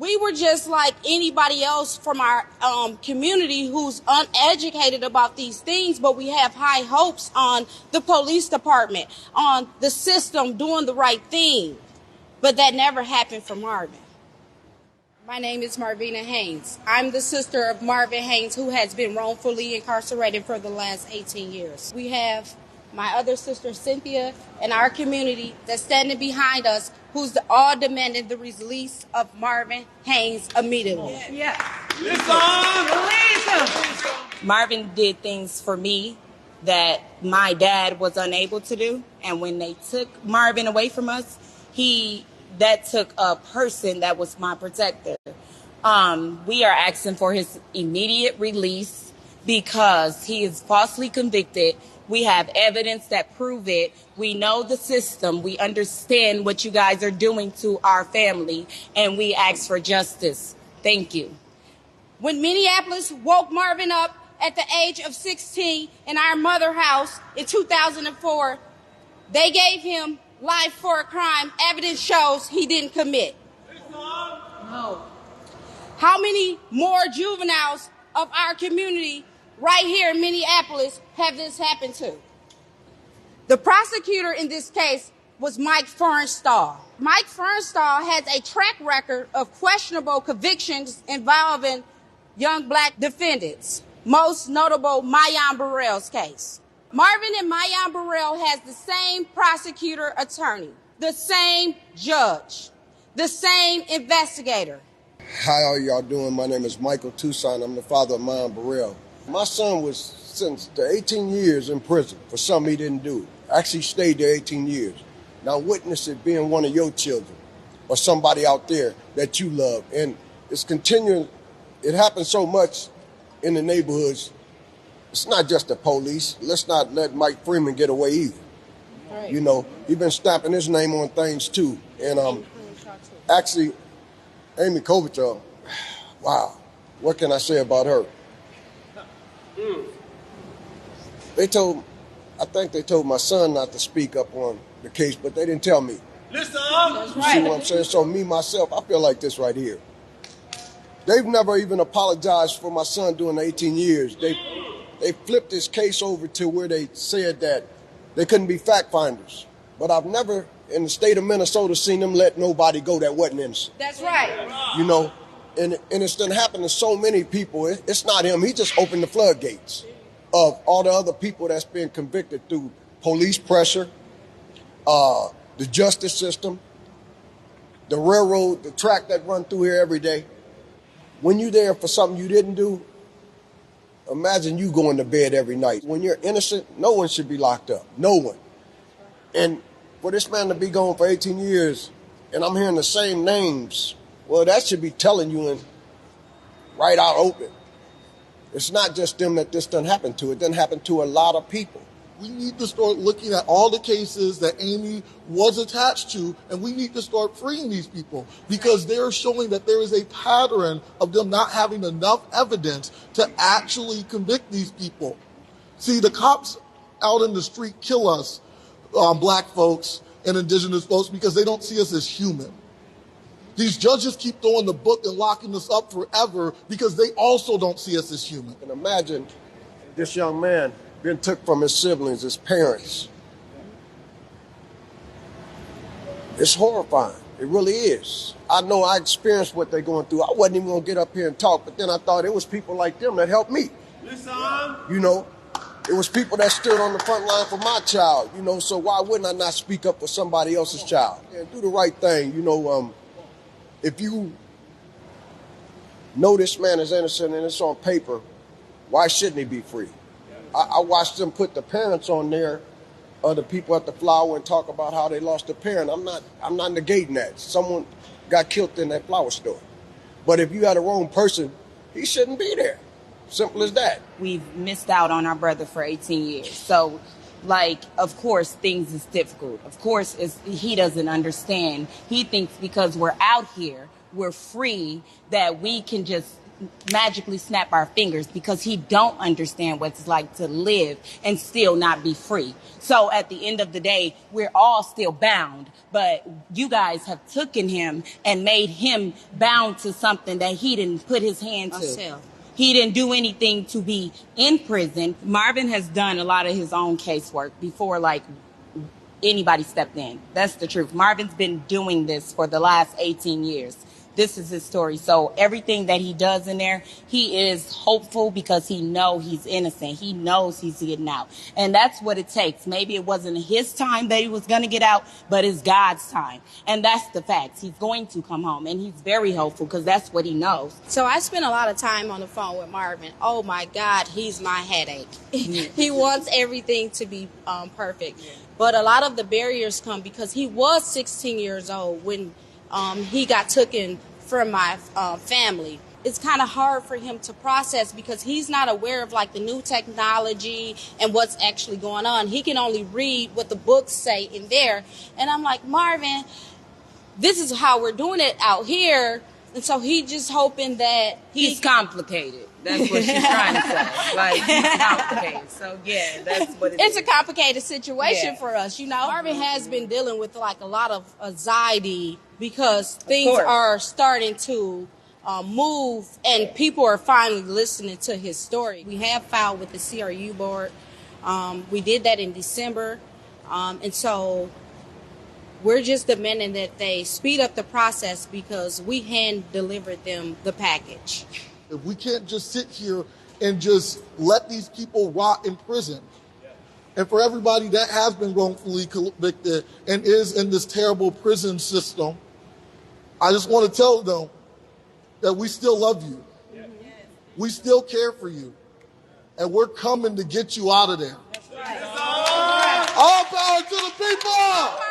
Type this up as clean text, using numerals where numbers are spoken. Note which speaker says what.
Speaker 1: We were just like anybody else from our community who's uneducated about these things, but we have high hopes on the police department, on the system doing the right thing. But that never happened for Marvin. My name is Marvin Haynes. I'm the sister of Marvin Haynes, who has been wrongfully incarcerated for the last 18 years. We have my other sister, Cynthia, and our community that's standing behind us, who's all demanding the release of Marvin Haynes immediately.
Speaker 2: Yeah.
Speaker 3: Marvin did things for me that my dad was unable to do. And when they took Marvin away from us, that took a person that was my protector. We are asking for his immediate release because he is falsely convicted. We have evidence that prove it. We know the system. We understand what you guys are doing to our family, and we ask for justice. Thank you.
Speaker 1: When Minneapolis woke Marvin up at the age of 16 in our mother house in 2004, they gave him life for a crime evidence shows he didn't commit.
Speaker 2: No.
Speaker 1: How many more juveniles of our community right here in Minneapolis have this happened to? The prosecutor in this case was Mike Fernstall. Mike Fernstall has a track record of questionable convictions involving young black defendants, most notable Myon Burrell's case. Marvin and Myon Burrell has the same prosecutor attorney, the same judge, the same investigator.
Speaker 4: How are y'all doing? My name is Michael Toussaint. I'm the father of Myon Burrell. My son was sentenced to 18 years in prison for something he didn't do. Actually stayed there 18 years. Now witness it being one of your children or somebody out there that you love. And it's continuing. It happens so much in the neighborhoods. It's not just the police. Let's not let Mike Freeman get away either.
Speaker 1: Right.
Speaker 4: You know, he's been stamping his name on things too. And actually, Amy Klobuchar, wow, what can I say about her? I think they told my son not to speak up on the case, but they didn't tell me.
Speaker 2: Listen.
Speaker 1: That's
Speaker 4: You
Speaker 1: right.
Speaker 4: see what I'm saying? So me, myself, I feel like this right here. They've never even apologized for my son doing 18 years. They flipped this case over to where they said that they couldn't be fact finders. But I've never, in the state of Minnesota, seen them let nobody go that wasn't innocent.
Speaker 1: That's right.
Speaker 4: You know, and it's done happened to so many people. It's not him. He just opened the floodgates of all the other people that's been convicted through police pressure, the justice system, the railroad, the track that run through here every day. When you're there for something you didn't do, imagine you going to bed every night. When you're innocent, no one should be locked up. No one. And for this man to be gone for 18 years, and I'm hearing the same names, well, that should be telling you in right out open. It's not just them that this done happened to. It done happen to a lot of people.
Speaker 5: We need to start looking at all the cases that Amy was attached to, and we need to start freeing these people because they're showing that there is a pattern of them not having enough evidence to actually convict these people. See, the cops out in the street kill us, black folks and indigenous folks, because they don't see us as human. These judges keep throwing the book and locking us up forever because they also don't see us as human.
Speaker 4: And imagine this young man being took from his siblings, his parents. It's horrifying. It really is. I know I experienced what they're going through. I wasn't even going to get up here and talk, but then I thought it was people like them that helped me.
Speaker 2: Listen.
Speaker 4: You know, it was people that stood on the front line for my child, you know, so why wouldn't I not speak up for somebody else's child? And do the right thing, you know. If you know this man is innocent and it's on paper, why shouldn't he be free? I watched them put the parents on there, the people at the flower, and talk about how they lost a parent. I'm not negating that. Someone got killed in that flower store. But if you had a wrong person, he shouldn't be there. Simple as that.
Speaker 3: We've missed out on our brother for 18 years. So, of course, things is difficult. Of course, he doesn't understand. He thinks because we're out here, we're free, that we can just magically snap our fingers because he don't understand what it's like to live and still not be free. So at the end of the day, we're all still bound, but you guys have taken him and made him bound to something that he didn't put his hand to. He didn't do anything to be in prison. Marvin has done a lot of his own casework before, like, anybody stepped in. That's the truth. Marvin's been doing this for the last 18 years. This is his story. So everything that he does in there, he is hopeful because he knows he's innocent. He knows he's getting out. And that's what it takes. Maybe it wasn't his time that he was going to get out, but it's God's time. And that's the facts. He's going to come home. And he's very hopeful because that's what he knows.
Speaker 1: So I spent a lot of time on the phone with Marvin. Oh, my God, he's my headache. He wants everything to be perfect. But a lot of the barriers come because he was 16 years old when he got taken from my family. It's kind of hard for him to process because he's not aware of like the new technology and what's actually going on. He can only read what the books say in there. And I'm like, Marvin, this is how we're doing it out here. And so he just hoping that
Speaker 3: he's complicated. That's what she's trying to say. Like, he's complicated. So, yeah, that's what
Speaker 1: it's a complicated situation for us. You know, Marvin has been dealing with like a lot of anxiety because things are starting to move and people are finally listening to his story. We have filed with the CRU board. We did that in December. And so we're just demanding that they speed up the process because we hand delivered them the package.
Speaker 5: If we can't just sit here and just let these people rot in prison, and for everybody that has been wrongfully convicted and is in this terrible prison system, I just want to tell them that we still love you. We still care for you. And we're coming to get you out of there. All power to the people!